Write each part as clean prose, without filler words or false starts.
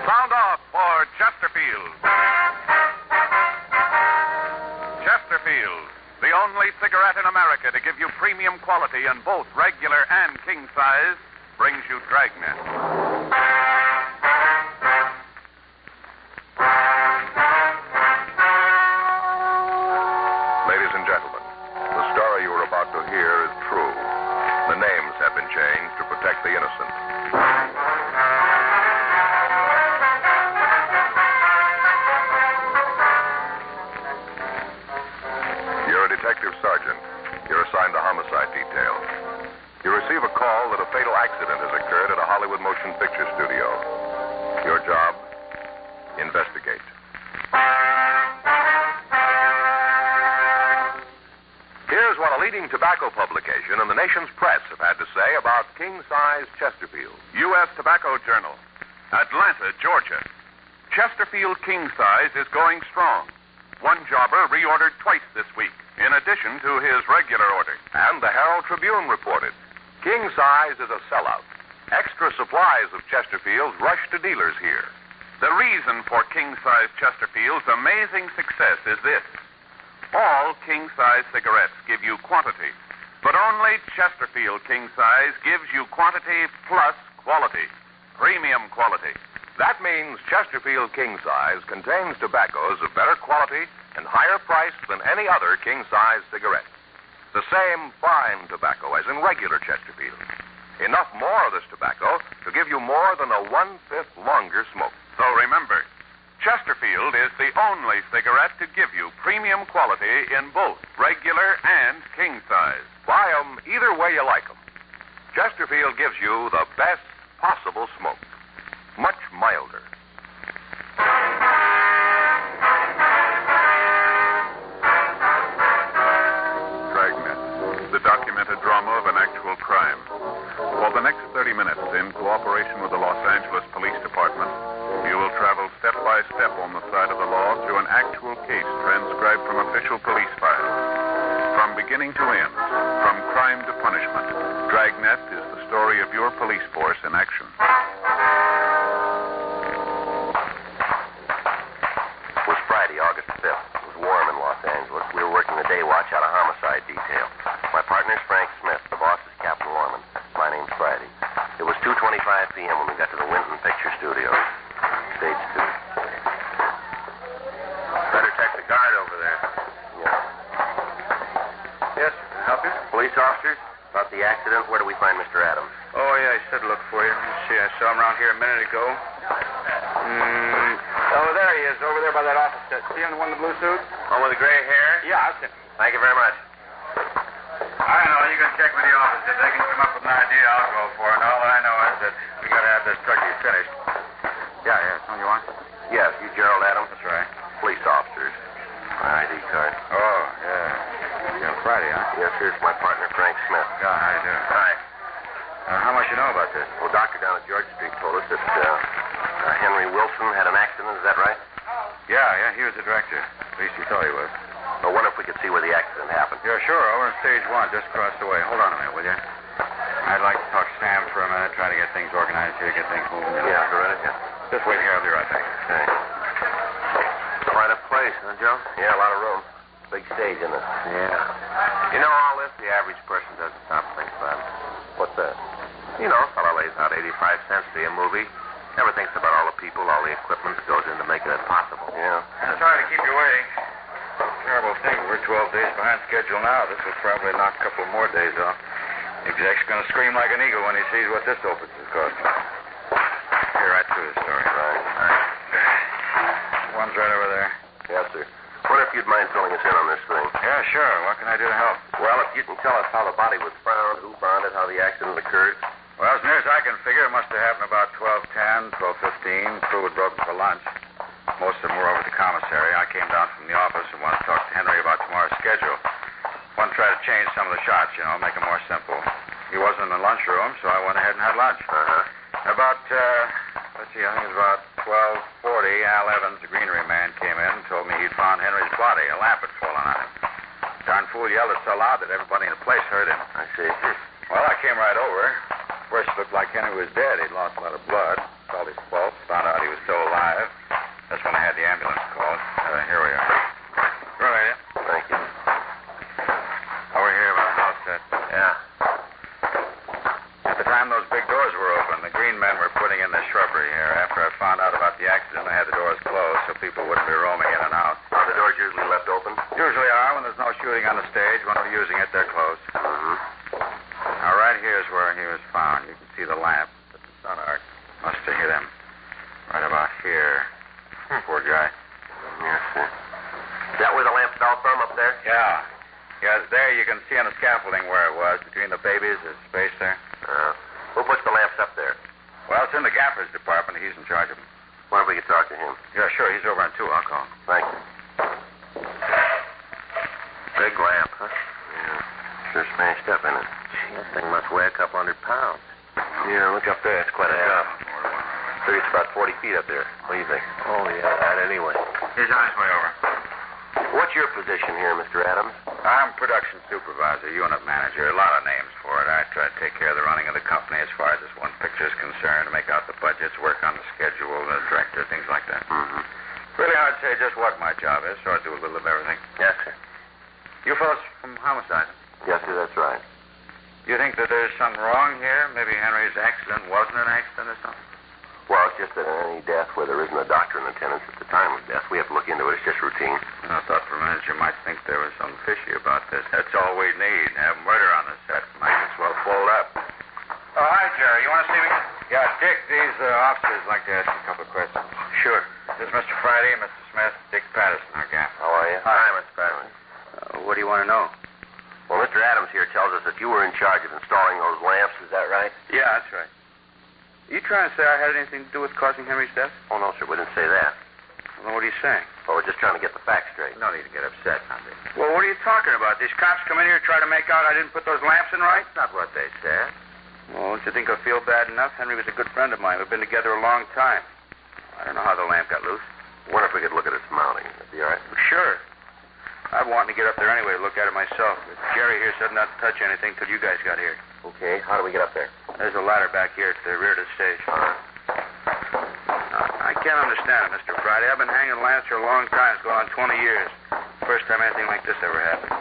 Sound off for Chesterfield. Chesterfield, the only cigarette in America to give you premium quality in both regular and king size, brings you Dragnet. Ladies and gentlemen, the story you are about to hear is true. The names have been changed to protect the innocent. You're a detective sergeant. You're assigned to homicide detail. You receive a call that a fatal accident has occurred at a Hollywood motion picture studio. Your job? Investigate. Here's what a leading tobacco publication and the nation's press have had to say about king-size Chesterfield. U.S. Tobacco Journal, Atlanta, Georgia. Chesterfield king size is going strong. One jobber reordered twice this week, in addition to his regular order. And the Herald Tribune reported, king size is a sellout. Extra supplies of Chesterfields rush to dealers here. The reason for king-size Chesterfield's amazing success is this. All king-size cigarettes give you quantity, but only Chesterfield king-size gives you quantity plus quality. Premium quality. That means Chesterfield king size contains tobaccos of better quality and higher price than any other king-size cigarette. The same fine tobacco as in regular Chesterfield. Enough more of this tobacco to give you more than a 1/5 longer smoke. So remember, Chesterfield is the only cigarette to give you premium quality in both regular and king size. Buy 'em either way you like 'em. Chesterfield gives you the best possible smoke. Much milder. Dragnet, the documented drama of an actual crime. For the next 30 minutes, in cooperation with the Los Angeles Police Department, you will travel step by step on the side of the law through an actual case transcribed from official police files. From beginning to end, from crime to punishment, Dragnet is the story of your police force in action. It was Friday, August 5th. It was warm in Los Angeles. We were working the day watch out of homicide detail. My partner's Frank Smith. The boss is Captain Lorman. My name's Friday. It was 2:25 p.m. when we got to the Winton Picture Studios. Stage 2. Better check the guard over there. Yeah. Yes, sir. Can I help you? Police officers? About the accident, where do we find Mr. Adams? Oh, yeah, I said look for you. Let's see, I saw him around here a minute ago. Oh, there he is, over there by that office desk. See him, the one in the blue suit? One with the gray hair? Yeah, that's him. Thank you very much. I know. You can check with the office. If they can come up with an idea, I'll go for it. All I know is that we got to have this turkey finished. Yeah, someone you want? Yes, you Gerald Adams? That's right. Police officers. My ID card. Oh, yeah. Yeah, Friday, huh? Yes, here's my partner, Frank Smith. Yeah, how you doing? Hi. How much you know about this? Well, doctor down at George Street told us that Henry Wilson had an accident. Is that right? Yeah, he was the director. At least he thought he was. I wonder if we could see where the accident happened. Yeah, sure. Over in stage 1, just across the way. Hold on a minute, will you? I'd like to talk to Sam for a minute, try to get things organized here, get things moving. Yeah, go right ahead. Just wait here. I'll be right back. Okay. Quite a place, huh, Joe? Yeah, a lot of room. Big stage in it. Yeah. You know, all this, the average person doesn't stop to think about it. What's that? You know, a fellow lays out 85 cents to see a movie. Never thinks about all the people, all the equipment that goes into making it possible. Yeah. Sorry to keep you waiting. Terrible thing. We're 12 days behind schedule now. This will probably knock a couple more days off. Exec's going to scream like an eagle when he sees what this opens is costing. Here, right through the story. Right. One's right over there. Yes, sir. Wonder if you'd mind filling us in on this thing. Yeah, sure. What can I do to help? Well, if you can tell us how the body was found, who found it, how the accident occurred. Well, as near as I can figure, it must have happened about 12:10, 12:15. Crew had broken for lunch. Most of them were over at the commissary. I came down from the office and wanted to talk to Henry about tomorrow's schedule. Wanted to try to change some of the shots, make it more simple. He wasn't in the lunchroom, so I went ahead and had lunch. About, I think it was about 12:40, Al Evans, the greenery man, came in and told me he'd found Henry's body. A lamp had fallen on him. Darn fool yelled it so loud that everybody in the place heard him. I see. Well, I came right over. was dead. He'd lost a lot of blood. Called his pulse. Found out he was still alive. That's when I had the ambulance called. Here we are. Right, yeah. Thank you. Over here about the house set. Yeah. At the time those big doors were open, the green men were putting in the shrubbery here. After I found out about the accident, I had the doors closed so people wouldn't be roaming in and out. Are the doors usually left open? Usually are. When there's no shooting on the stage, when we're using it, they're closed. Mm-hmm. Now, right here's where he was found. You can see the lamp that the sun arc must have hit him. Right about here. Poor guy. Yes, sir. Is that where the lamp fell from up there? Yeah. Yes, there you can see on the scaffolding where it was. Between the babies, there's space there. Who puts the lamps up there? Well, it's in the gaffer's department. He's in charge of them. Wonder if we could talk to him. Yeah, sure. He's over on 2. I'll call him. Thank you. Big lamp, huh? Yeah. Sure smashed up in it. Gee, that thing must weigh a couple 100 pounds. Yeah, look up there. It's quite a job. I figure it's about 40 feet up there. What do you think? Oh, yeah, that anyway. He's on his way over. What's your position here, Mr. Adams? I'm production supervisor, unit manager. A lot of names for it. I try to take care of the running of the company as far as this one picture is concerned, make out the budgets, work on the schedule, the director, things like that. Mm-hmm. Really hard to say just what my job is, so I do a little of everything. Yes, sir. You fellas from homicide? Yes, sir, that's right. You think that there's something wrong here? Maybe Henry's accident wasn't an accident or something? Well, it's just that in any death where there isn't a doctor in attendance at the time of death, we have to look into it. It's just routine. I thought for a minute you might think there was something fishy about this. That's all we need. Have murder on the set. Might as well fold up. Oh, hi, Jerry. You want to see me? Yeah, Dick, these officers like to ask you a couple of questions. Sure. This is Mr. Friday, Mr. Smith, Dick Patterson, our gaffer. How are you? Hi, Mr. Patterson. What do you want to know? Well, Mr. Adams here tells us that you were in charge of installing those lamps. Is that right? Yeah, that's right. Are you trying to say I had anything to do with causing Henry's death? Oh, no, sir. We didn't say that. Well, then what are you saying? Well, we're just trying to get the facts straight. No need to get upset, now, Dick. Well, what are you talking about? These cops come in here and try to make out I didn't put those lamps in right? That's not what they said. Well, don't you think I feel bad enough? Henry was a good friend of mine. We've been together a long time. I don't know how the lamp got loose. Wonder if we could look at its mounting. That'd be all right. Sure. I've wanted to get up there anyway to look at it myself. But Jerry here said not to touch anything till you guys got here. Okay. How do we get up there? There's a ladder back here at the rear of the stage. All right. I can't understand it, Mr. Friday. I've been hanging lamps for a long time. It's going on 20 years. First time anything like this ever happened.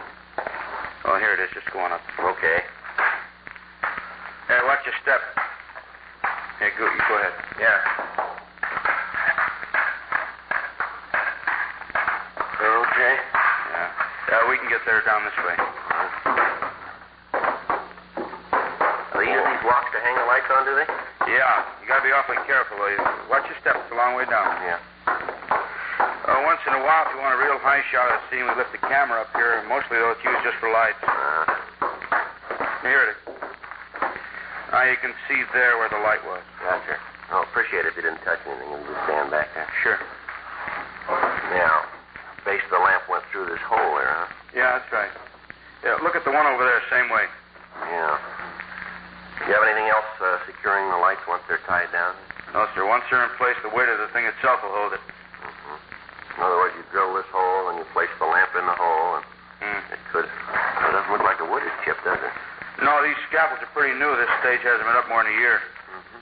Oh, here it is. Just going up. Okay. Hey, watch your step. Hey, go ahead. Yeah. Okay. Yeah, we can get there down this way. They use these locks to hang the lights on, do they? Yeah, you gotta be awfully careful, though. Watch your step. It's a long way down. Yeah. Once in a while, if you want a real high shot of the scene, we lift the camera up here. Mostly, though, it's used just for lights. Here it is. Now you can see there where the light was. Gotcha. Oh, appreciate it if you didn't touch anything and just stand back there. Sure. Now, base of the lamp went through this hole there, huh? Yeah, that's right. Yeah, look at the one over there, same way. Yeah. Do you have anything else securing the lights once they're tied down? No, sir. Once they're in place, the weight of the thing itself will hold it. Mm-hmm. In other words, you drill this hole and you place the lamp in the hole, and it could. It doesn't look like the wood is chipped, does it? No, these scaffolds are pretty new. This stage hasn't been up more than a year. Mm-hmm.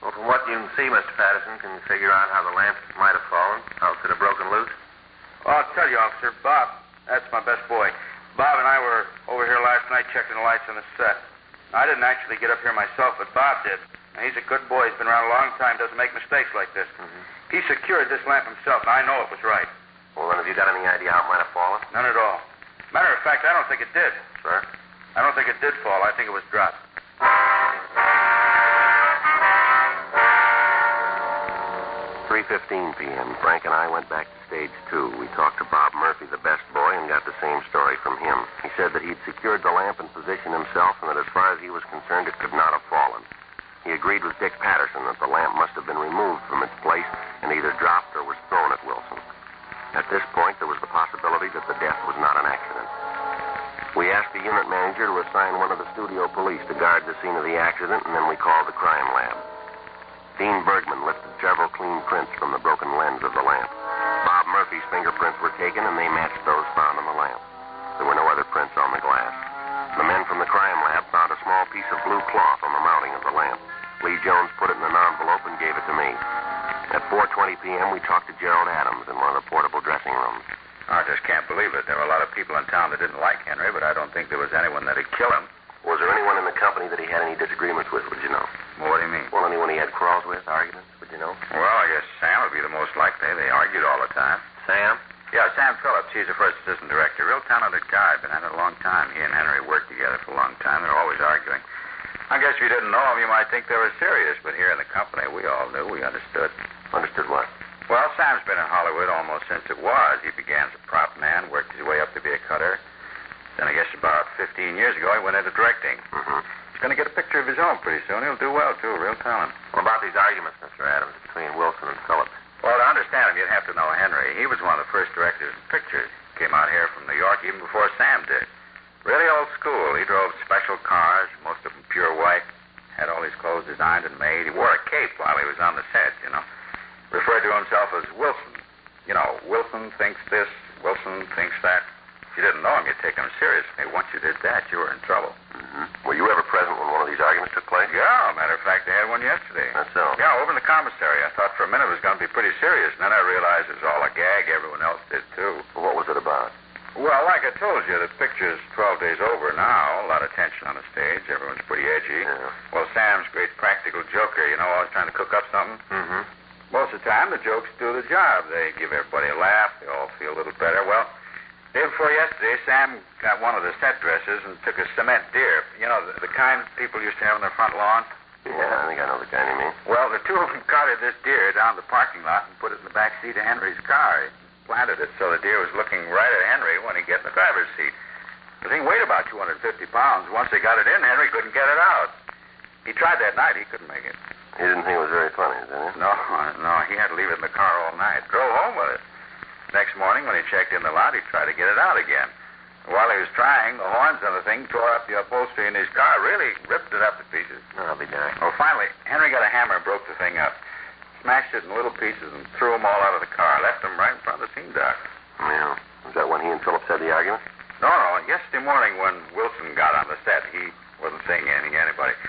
Well, from what you can see, Mr. Patterson, can you figure out how the lamp might have fallen? How it could have broken loose? Well, I'll tell you, officer. Bob, that's my best boy. Bob and I were over here last night checking the lights on the set. I didn't actually get up here myself, but Bob did. Now, he's a good boy. He's been around a long time, doesn't make mistakes like this. Mm-hmm. He secured this lamp himself, and I know it was right. Well, then, have you got any idea how it might have fallen? None at all. Matter of fact, I don't think it did. Sir? I don't think it did fall. I think it was dropped. 3:15 p.m. Frank and I went back to stage 2. We talked to Bob Murphy, the best boy, and got the same story from him. He said that he'd secured the lamp in position himself and that as far as he was concerned, it could not have fallen. He agreed with Dick Patterson that the lamp must have been removed from its place and either dropped or was thrown at Wilson. At this point, there was the possibility that the death was not an accident. We asked the unit manager to assign one of the studio police to guard the scene of the accident, and then we called the crime lab. Dean Bergman lifted several clean prints from the broken lens of the lamp. Bob Murphy's fingerprints were taken, and they matched those found on the lamp. There were no other prints on the glass. The men from the crime lab found a small piece of blue cloth on the mounting of the lamp. Lee Jones put it in an envelope and gave it to me. At 4:20 p.m., we talked to Gerald Adams in one of the portable dressing rooms. I just can't believe it. There were a lot of people in town that didn't like Henry, but I don't think there was anyone that'd kill him. Was there anyone in the company that he had any disagreements with, would you know? Well, what do you mean? Well, anyone he had quarrels with, arguments, would you know? Well, I guess Sam would be the most likely. They argued all the time. Sam? Yeah, Sam Phillips. He's the first assistant director. Real talented guy. Been at it a long time. He and Henry worked together for a long time. They're always arguing. I guess if you didn't know him, you might think they were serious, but here in the company, we all knew. We understood. Understood what? Well, Sam's been in Hollywood almost since it was. He began as a prop man, worked his way up to be a cutter. Then I guess about 15 years ago, he went into directing. Mm-hmm. He's going to get a picture of his own pretty soon. He'll do well, too. Real talent. What about these arguments, Mr. Adams, between Wilson and Phillips? Well, to understand him, you'd have to know Henry. He was one of the first directors in pictures. Came out here from New York even before Sam did. Really old school. He drove special cars, most of them pure white. Had all his clothes designed and made. He wore a cape while he was on the set, you know. Referred to himself as Wilson. You know, Wilson thinks this, Wilson thinks that. If you didn't know him, you'd take him seriously. Once you did that, you were in trouble. Mm-hmm. Were you ever present when one of these arguments took place? Yeah, matter of fact, they had one yesterday. That's so? Yeah, over in the commissary. I thought for a minute it was going to be pretty serious, and then I realized it was all a gag. Everyone else did, too. Well, what was it about? Well, like I told you, the picture's 12 days over now. A lot of tension on the stage. Everyone's pretty edgy. Yeah. Well, Sam's a great practical joker, you know, always trying to cook up something. Mm-hmm. Most of the time, the jokes do the job. They give everybody a laugh. They all feel a little better. Well, day before yesterday, Sam got one of the set dressers and took a cement deer. You know, the kind people used to have on their front lawn. Yeah, I think I know the kind you mean. Well, the two of them carted this deer down the parking lot and put it in the back seat of Henry's car. He planted it so the deer was looking right at Henry when he got in the driver's seat. The thing weighed about 250 pounds. Once they got it in, Henry couldn't get it out. He tried that night. He couldn't make it. He didn't think it was very funny, did he? No. He had to leave it in the car all night. Drove home with it. Next morning, when he checked in the lot, he tried to get it out again. While he was trying, the horns on the thing tore up the upholstery in his car. Really ripped it up to pieces. I'll be darned. Well, finally, Henry got a hammer and broke the thing up. Smashed it in little pieces and threw them all out of the car. Left them right in front of the scene dock. Yeah. Was that when he and Phillips had the argument? No. Yesterday morning when Wilson got on the set, he wasn't saying anything to anybody.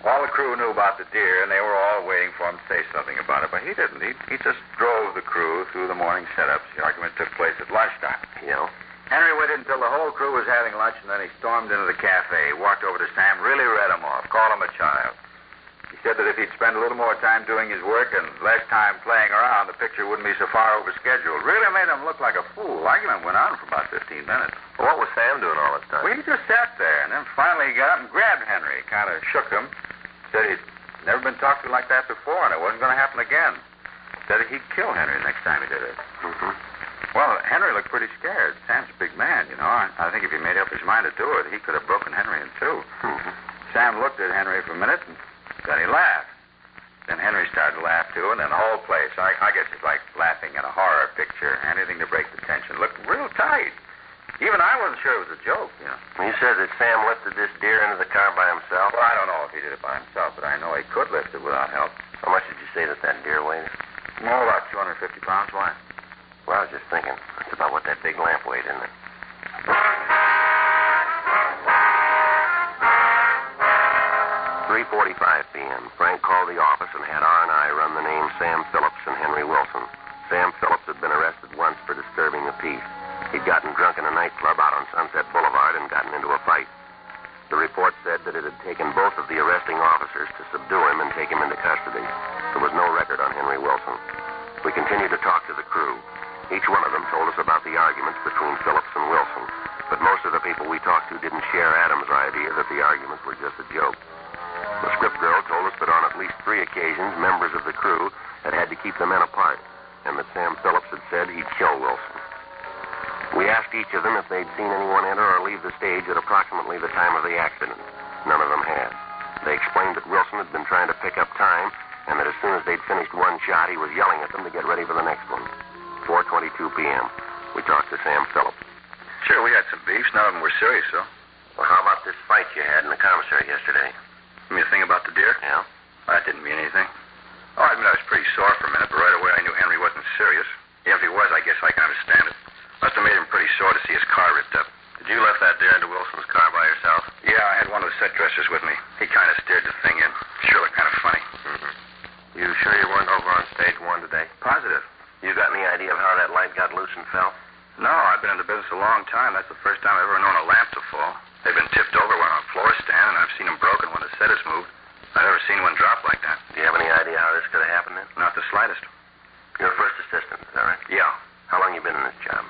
All the crew knew about the deer, and they were all waiting for him to say something about it, but he didn't. He just drove the crew through the morning setups. The argument took place at lunchtime. Yeah. Henry waited until the whole crew was having lunch, and then he stormed into the cafe. He walked over to Sam, really read him off, called him a child. He said that if he'd spend a little more time doing his work and less time playing around, the picture wouldn't be so far over scheduled. Really made him look like a fool. The argument went on for about 15 minutes. Well, what was Sam doing all this time? Well, he just sat there, and then finally he got up and grabbed Henry, kind of shook him. Said he'd never been talked to like that before, and it wasn't going to happen again. Said he'd kill Henry next time he did it. Mm-hmm. Well, Henry looked pretty scared. Sam's a big man, you know. I think if he made up his mind to do it, he could have broken Henry in two. Mm-hmm. Sam looked at Henry for a minute, and then he laughed. Then Henry started to laugh, too, and then the whole place, I guess it's like laughing at a horror picture. Anything to break the tension. Looked real tight. Even I wasn't sure it was a joke, you know. You said that Sam lifted this deer into the car by himself? Well, I don't know if he did it by himself, but I know he could lift it without help. How much did you say that deer weighed? More about 250 pounds. Why? Well, I was just thinking. That's about what that big lamp weighed, isn't it? 3:45 p.m. Frank called the office and had R&I run the names Sam Phillips and Henry Wilson. Sam Phillips had been arrested once for disturbing the peace. He'd gotten drunk in a nightclub out on Sunset Boulevard and gotten into a fight. The report said that it had taken both of the arresting officers to subdue him and take him into custody. There was no record on Henry Wilson. We continued to talk to the crew. Each one of them told us about the arguments between Phillips and Wilson, but most of the people we talked to didn't share Adams' idea that the arguments were just a joke. The script girl told us that on at least 3 occasions, members of the crew had had to keep the men apart, and that Sam Phillips had said he'd kill Wilson. We asked each of them if they'd seen anyone enter or leave the stage at approximately the time of the accident. None of them had. They explained that Wilson had been trying to pick up time, and that as soon as they'd finished one shot, he was yelling at them to get ready for the next one. 4:22 p.m. We talked to Sam Phillips. Sure, we had some beefs. None of them were serious, though. Well, how about this fight you had in the commissary yesterday? You mean the thing about the deer? Yeah. That didn't mean anything. Oh, I admit I was pretty sore for a minute, but right away I knew Henry wasn't serious. If he was, I guess I can understand it. Must have made him pretty sore to see his car ripped up. Did you lift that deer into Wilson's car by yourself? Yeah, I had one of the set dressers with me. He kind of steered the thing in. Sure looked kind of funny. sure you weren't over on stage 1 today? Positive. You got any idea of how that light got loose and fell? No, I've been in the business a long time. That's the first time I've ever known a lamp to fall. They've been tipped over when on a floor stand, and I've seen them broken when the set is moved. I've never seen one drop like that. Do you have any idea how this could have happened then? Not the slightest. You're a first assistant, is that right? Yeah. How long you been in this job?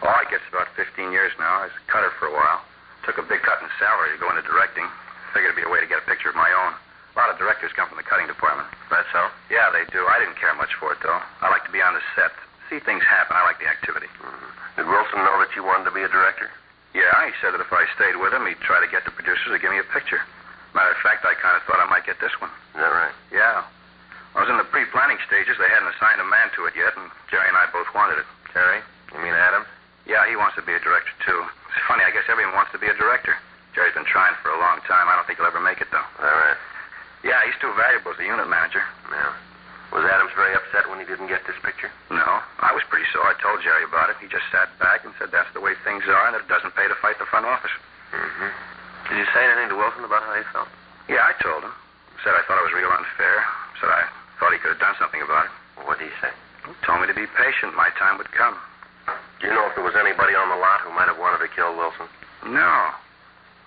Oh, I guess about 15 years now. I was a cutter for a while. Took a big cut in salary to go into directing. Figured it'd be a way to get a picture of my own. A lot of directors come from the cutting department. That's so? Yeah, they do. I didn't care much for it, though. I like to be on the set. See things happen. I like the activity. Mm-hmm. Did Wilson know that you wanted to be a director? Yeah, he said that if I stayed with him, he'd try to get the producers to give me a picture. Matter of fact, I kind of thought I might get this one. Is that right? Yeah. I was in the pre-planning stages. They hadn't assigned a man to it yet, and Jerry and I both wanted it. Jerry? You mean Adam? Yeah, he wants to be a director, too. It's funny. I guess everyone wants to be a director. Jerry's been trying for a long time. I don't think he'll ever make it, though. Is that right? Yeah, he's too valuable as a unit manager. Yeah. Was Adams very upset when he didn't get this picture? No, I was pretty sore. I told Jerry about it. He just sat back and said that's the way things are and that it doesn't pay to fight the front office. Mm-hmm. Did you say anything to Wilson about how you felt? Yeah, I told him. Said I thought it was real unfair. Said I thought he could have done something about it. Well, what did he say? He told me to be patient. My time would come. Do you know if there was anybody on the lot who might have wanted to kill Wilson? No.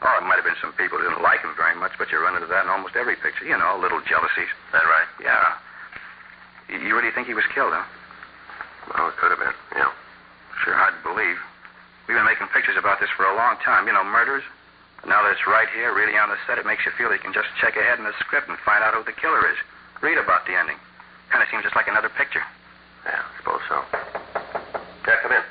Oh, it might have been some people who didn't like him very much, but you run into that in almost every picture. You know, little jealousies. Is that right? Yeah. You really think he was killed, huh? Well, it could have been, yeah. Sure hard to believe. We've been making pictures about this for a long time. You know, murders. But now that it's right here, really on the set, it makes you feel you can just check ahead in the script and find out who the killer is. Read about the ending. Kind of seems just like another picture. Yeah, I suppose so. Yeah, come in.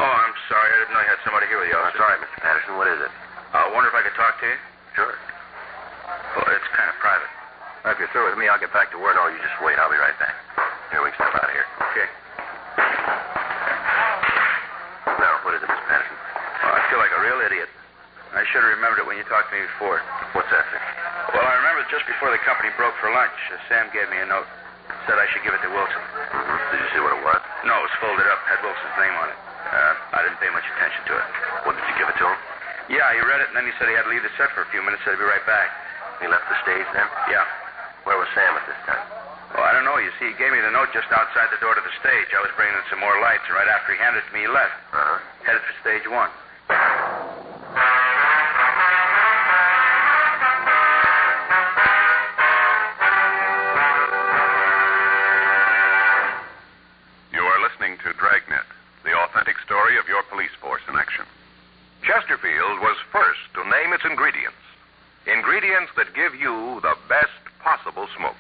Oh, I'm sorry. I didn't know you had somebody here with you. That's all right, Mr. Patterson. What is it? I wonder if I could talk to you? Sure. Well, it's kind of private. If you're through with me, I'll get back to work. No, you just wait. I'll be right back. Here, we can step out of here. Okay. Now, what is it, Mr. Patterson? Well, I feel like a real idiot. I should have remembered it when you talked to me before. What's that, sir? Well, I remember just before the company broke for lunch, Sam gave me a note. Said I should give it to Wilson. Mm-hmm. Did you see what it was? No, it was folded up. Had Wilson's name on it. I didn't pay much attention to it. What, did you give it to him? Yeah, he read it, and then he said he had to leave the set for a few minutes. Said he'd be right back. He left the stage then? Yeah. Where was Sam at this time? Well, I don't know. You see, he gave me the note just outside the door to the stage. I was bringing in some more lights, and right after he handed it to me, he left. Uh-huh. Headed for stage 1. You are listening to Dragnet, the authentic story of your police force in action. Chesterfield was first to name its ingredients. Ingredients that give you the best possible smoke.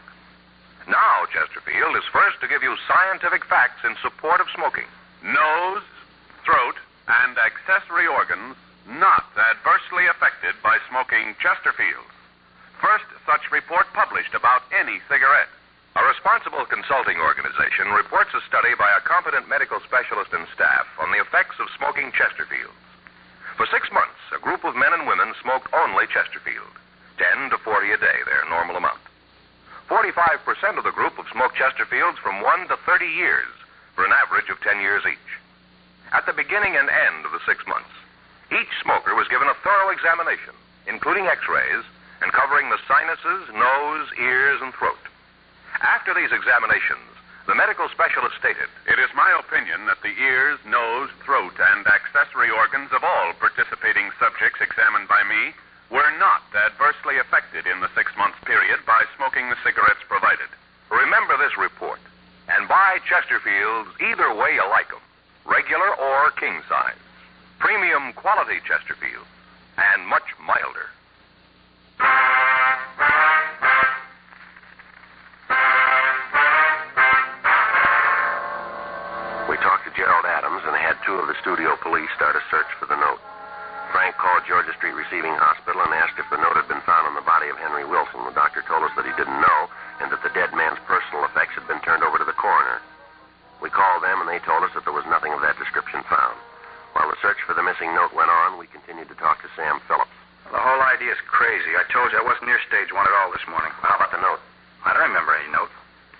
Now, Chesterfield is first to give you scientific facts in support of smoking. Nose, throat, and accessory organs not adversely affected by smoking Chesterfield. First such report published about any cigarette. A responsible consulting organization reports a study by a competent medical specialist and staff on the effects of smoking Chesterfields. For 6 months, a group of men and women smoked only Chesterfield. 10 to 40 a day, their normal amount. 45% of the group have smoked Chesterfields from 1 to 30 years, for an average of 10 years each. At the beginning and end of the 6 months, each smoker was given a thorough examination, including x-rays, and covering the sinuses, nose, ears, and throat. After these examinations, the medical specialist stated, It is my opinion that the ears, nose, throat, and accessory organs of all participating subjects examined by me were not adversely affected in the 6-month period by smoking the cigarettes provided. remember this report, and buy Chesterfields either way you like them, regular or king size. Premium quality Chesterfield, and much milder. We talked to Gerald Adams and had 2 of the studio police start a search for the note. Frank called Georgia Street Receiving Hospital and asked if the note had been found on the body of Henry Wilson. The doctor told us that he didn't know and that the dead man's personal effects had been turned over to the coroner. We called them and they told us that there was nothing of that description found. While the search for the missing note went on, we continued to talk to Sam Phillips. The whole idea is crazy. I told you I wasn't near stage 1 at all this morning. How about the note? I don't remember any note.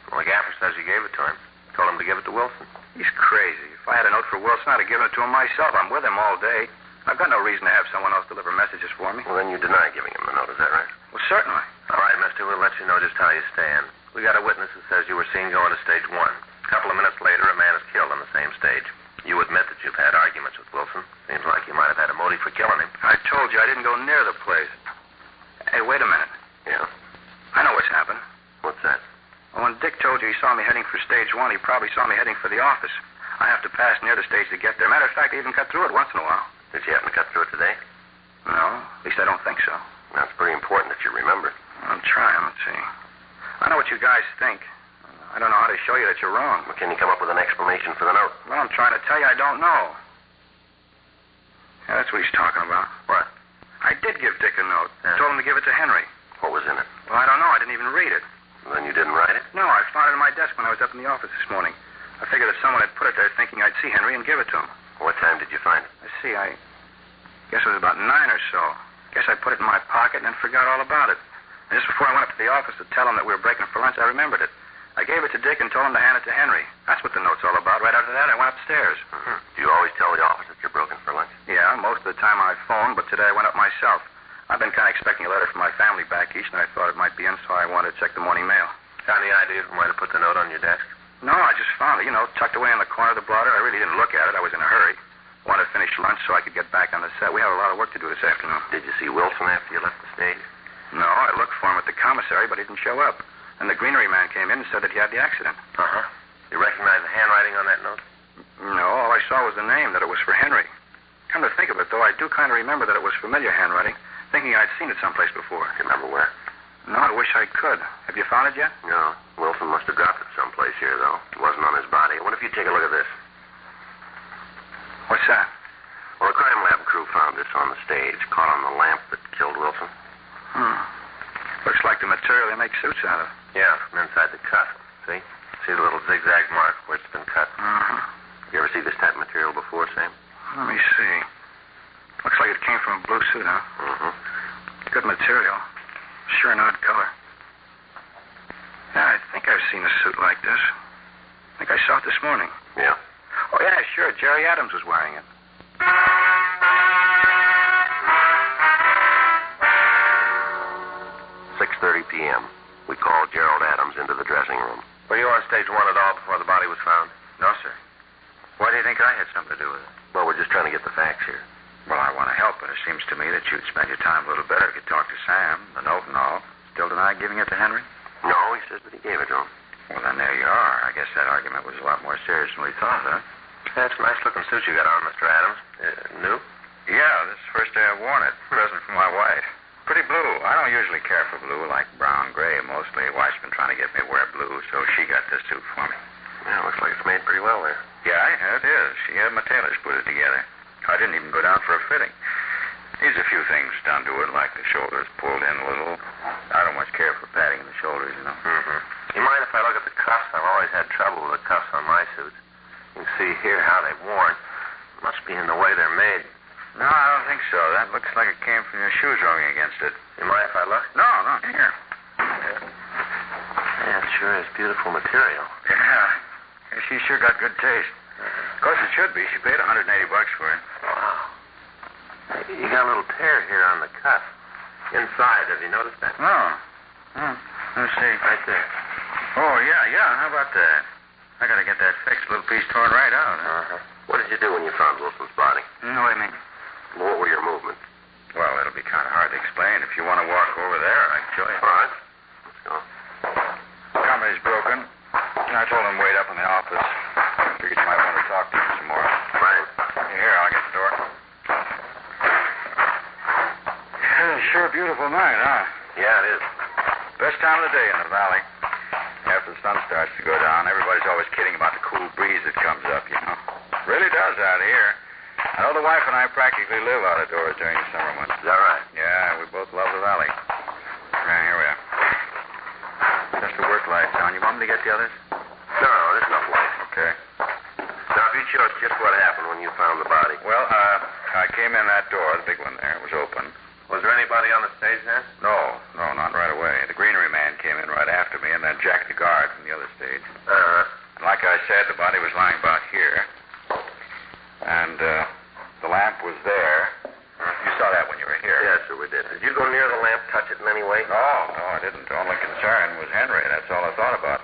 Well, the gaffer says you gave it to him. Told him to give it to Wilson. He's crazy. If I had a note for Wilson, I'd have given it to him myself. I'm with him all day. I've got no reason to have someone else deliver messages for me. Well, then you deny giving him the note, is that right? Well, certainly. All right, mister, we'll let you know just how you stand. We got a witness who says you were seen going to stage 1. A couple of minutes later, a man is killed on the same stage. You admit that you've had arguments with Wilson. Seems like you might have had a motive for killing him. I told you I didn't go near the place. Hey, wait a minute. Yeah? I know what's happened. What's that? Well, when Dick told you he saw me heading for stage 1, he probably saw me heading for the office. I have to pass near the stage to get there. Matter of fact, I even cut through it once in a while. Did you happen to cut through it today? No, at least I don't think so. That's pretty important that you remember. I'm trying. Let's see. I know what you guys think. I don't know how to show you that you're wrong. Well, can you come up with an explanation for the note? Well, I'm trying to tell you I don't know. Yeah, that's what he's talking about. What? I did give Dick a note. I told him to give it to Henry. What was in it? Well, I don't know. I didn't even read it. Then you didn't write it? No, I found it in my desk when I was up in the office this morning. I figured that someone had put it there thinking I'd see Henry and give it to him. What time did you find it? I see. I guess it was about 9 or so. Guess I put it in my pocket and then forgot all about it. And just before I went up to the office to tell him that we were breaking for lunch, I remembered it. I gave it to Dick and told him to hand it to Henry. That's what the note's all about. Right after that, I went upstairs. Mm-hmm. Do you always tell the office that you're broken for lunch? Yeah, most of the time I phone, but today I went up myself. I've been kind of expecting a letter from my family back east, and I thought it might be in, so I wanted to check the morning mail. Got any idea from where to put the note on your desk? No, I just found it, tucked away in the corner of the blotter. I really didn't look at it. I was in a hurry. Wanted to finish lunch so I could get back on the set. We have a lot of work to do this afternoon. Did you see Wilson after you left the stage? No, I looked for him at the commissary, but he didn't show up. And the greenery man came in and said that he had the accident. Uh-huh. You recognize the handwriting on that note? No, all I saw was the name, that it was for Henry. Come to think of it, though, I do kind of remember that it was familiar handwriting, thinking I'd seen it someplace before. Do you remember where? No, I wish I could. Have you found it yet? No. Wilson must have dropped it someplace here, though. It wasn't on his body. What if you take a look at this? What's that? Well, the crime lab crew found this on the stage, caught on the lamp that killed Wilson. Looks like the material they make suits out of. Yeah, from inside the cuff. See? See the little zigzag mark where it's been cut? Mm-hmm. You ever see this type of material before, Sam? Let me see. Looks like it came from a blue suit, huh? Mm-hmm. Good material. Sure an odd color. Yeah, I think I've seen a suit like this. I think I saw it this morning. Yeah? Oh, yeah, sure. Jerry Adams was wearing it. 6:30 p.m. We called Gerald Adams into the dressing room. Were you on stage 1 at all before the body was found? No, sir. Why do you think I had something to do with it? Well, we're just trying to get the facts here. Well, I want to help, but it seems to me that you'd spend your time a little better if you talked to Sam, the note and all. Still deny giving it to Henry? No, he says that he gave it to him. Well, then there you are. I guess that argument was a lot more serious than we thought, huh? That's a nice-looking suit you got on, Mr. Adams. New? Yeah, this is the first day I've worn it. Present from my wife. Pretty blue. I don't usually care for blue, like brown, gray mostly. Wife's been trying to get me to wear blue, so she got this suit for me. Yeah, looks like it's made pretty well there. Yeah, it is. She had my tailors put it together. I didn't even go down for a fitting. Needs a few things done to it, like the shoulders pulled in a little. I don't much care for padding in the shoulders, Mm-hmm. You mind if I look at the cuffs? I've always had trouble with the cuffs on my suits. You can see here how they're worn. Must be in the way they're made. No, I don't think so. That looks like it came from your shoes rubbing against it. You mind if I look? No, here. Yeah, it sure is beautiful material. Yeah. She sure got good taste. Of course it should be. She paid $180 for it. Wow. You got a little tear here on the cuff. Inside, have you noticed that? No. Let's see. Right there. Oh, yeah. How about that? I gotta get that fixed. Little piece torn right out. Uh-huh. What did you do when you found Wilson's body? What do you mean? What were your movements? Well, it'll be kind of hard to explain. If you want to walk over there, I can show you. All right. Let's go. Company's broken. I told him wait up in the office. Figured you might want to talk to him some more. Right. Here, I'll get the door. Sure a beautiful night, huh? Yeah, it is. Best time of the day in the valley. After the sun starts to go down, everybody's always kidding about the cool breeze that comes up, Really does out here. I know the wife and I practically live out of doors during the summer months. Is that right? Yeah, we both love the valley. Here we are. Just the work lights on. You want me to get the others? No, there's enough light. Okay. Now, if you'd show us just what happened when you found the body. Well, I came in that door, the big one there. It was open. Was there anybody on the stage then? No, not right away. The greenery man came in right after me, and then Jack the guard from the other stage. Like I said, the body was lying about here. And the lamp was there. You saw that when you were here. Yes, sir, we did. Did you go near the lamp, touch it in any way? No, I didn't. The only concern was Henry. That's all I thought about.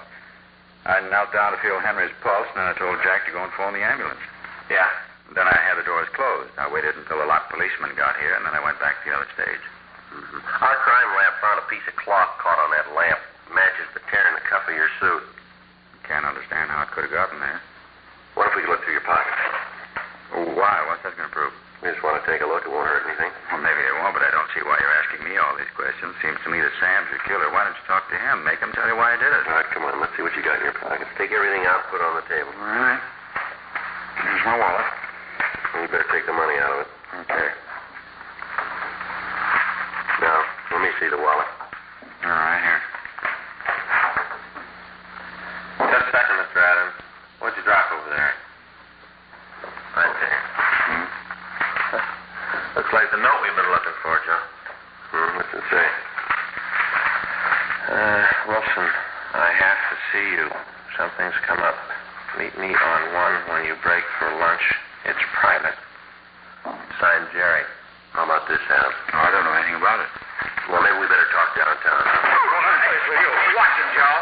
I knelt down to feel Henry's pulse, and then I told Jack to go and phone the ambulance. Yeah. Then I had the doors closed. I waited until the locked policeman got here, and then I went back to the other stage. Mm-hmm. Our crime lab found a piece of cloth caught on that lamp. Matches the tear in the cuff of your suit. Can't understand how it could have gotten there. What if we look through your pockets? Oh, why? What's that going to prove? You just want to take a look. It won't hurt anything. Well, maybe it won't, but I don't see why you're asking me all these questions. Seems to me that Sam's your killer. Why don't you talk to him? Make him tell you why he did it. All right, come on. Let's see what you got in your pockets. Take everything out and put it on the table. All right. Here's my wallet. You better take the money out of it. Okay. Now, let me see the wallet. All right, here. Just a second, Mr. Adams. What'd you drop over there? Right there. Looks like the note we've been looking for, Joe. What's it say? Wilson, I have to see you. Something's come up. Meet me on 1 when you break for lunch. It's private. Signed, Jerry. How about this, Adams? Oh, I don't know anything about it. Well, maybe we better talk downtown. Watch him, Joe.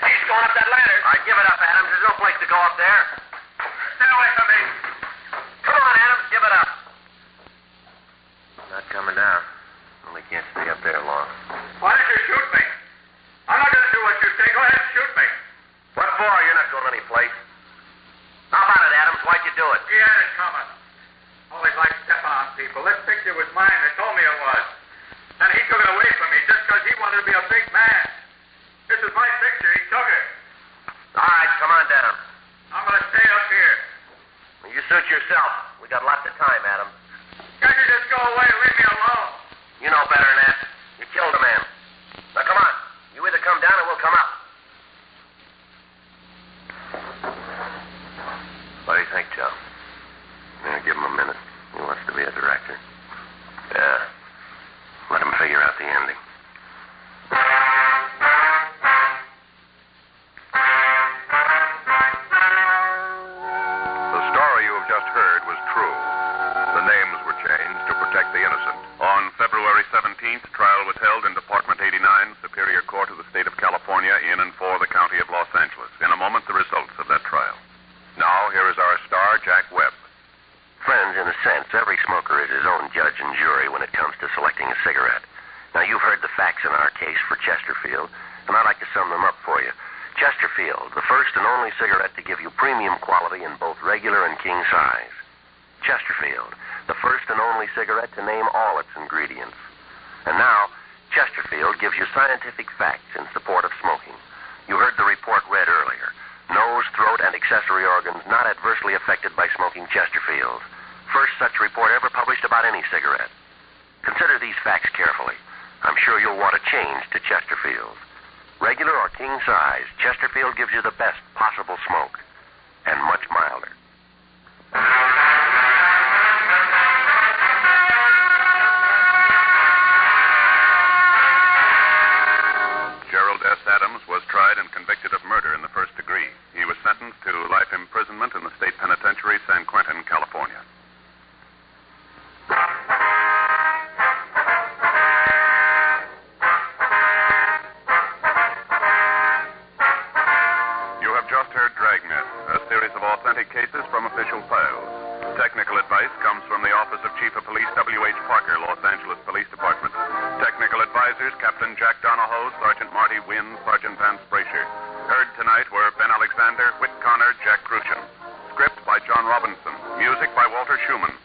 He's going up that ladder. All right, give it up, Adams. There's no place to go up there. Stay away from me. Come on, Adams. Give it up. Not coming down. Well, he can't stay up there long. Why did you shoot me? I'm not going to do what you say. Go ahead and shoot me. What for? You're not going any place. How about it, Adams? Why'd you do it? He had it coming. Always like stepping on people. This picture was mine. They told me it was. And he took it away from me just because he wanted to be a big man. This is my picture. He took it. All right, come on down. I'm going to stay up here. You suit yourself. We got lots of time, Adam. Can't you just go away and leave me alone? You know better than that. You killed a man. Now, come on. You either come down or we'll come up. What do you think, Joe? Yeah, give him a minute. He wants to be a director. Yeah. Let him figure out the ending. The story you have just heard was true. The names were changed to protect the innocent. On February 17th, trial was held in Department 89, Superior Court of the State of California, in and for the County of Los Angeles. In a moment, the results of that trial. Now, here is our star, Jack Webb. Friends, in a sense, every smoker is his own judge and jury when it comes to selecting a cigarette. Now, you've heard the facts in our case for Chesterfield, and I'd like to sum them up for you. Chesterfield, the first and only cigarette to give you premium quality in both regular and king size. Chesterfield, the first and only cigarette to name all its ingredients. And now, Chesterfield gives you scientific facts in support of smoking. You heard the report read earlier. Nose, throat, and accessory organs not adversely affected by smoking Chesterfield. First such report ever published about any cigarette. Consider these facts carefully. I'm sure you'll want to change to Chesterfield. Regular or king size, Chesterfield gives you the best possible smoke, and much milder. Gerald S. Adams was tried and convicted of murder in the first degree. He was sentenced to life imprisonment in the state penitentiary, San Quentin, California. You have just heard Dragnet, a series of authentic cases from official files. Technical advice comes from the Office of Chief of Police W.H. Parker, Los Angeles Police Department. Technical advisors, Captain Jack Donahoe, Sergeant Marty Wynn, Sergeant Vance Brasher. Heard tonight were Ben Alexander, Whit Connor, Jack Crucian. Script by John Robinson. Music by Walter Schumann.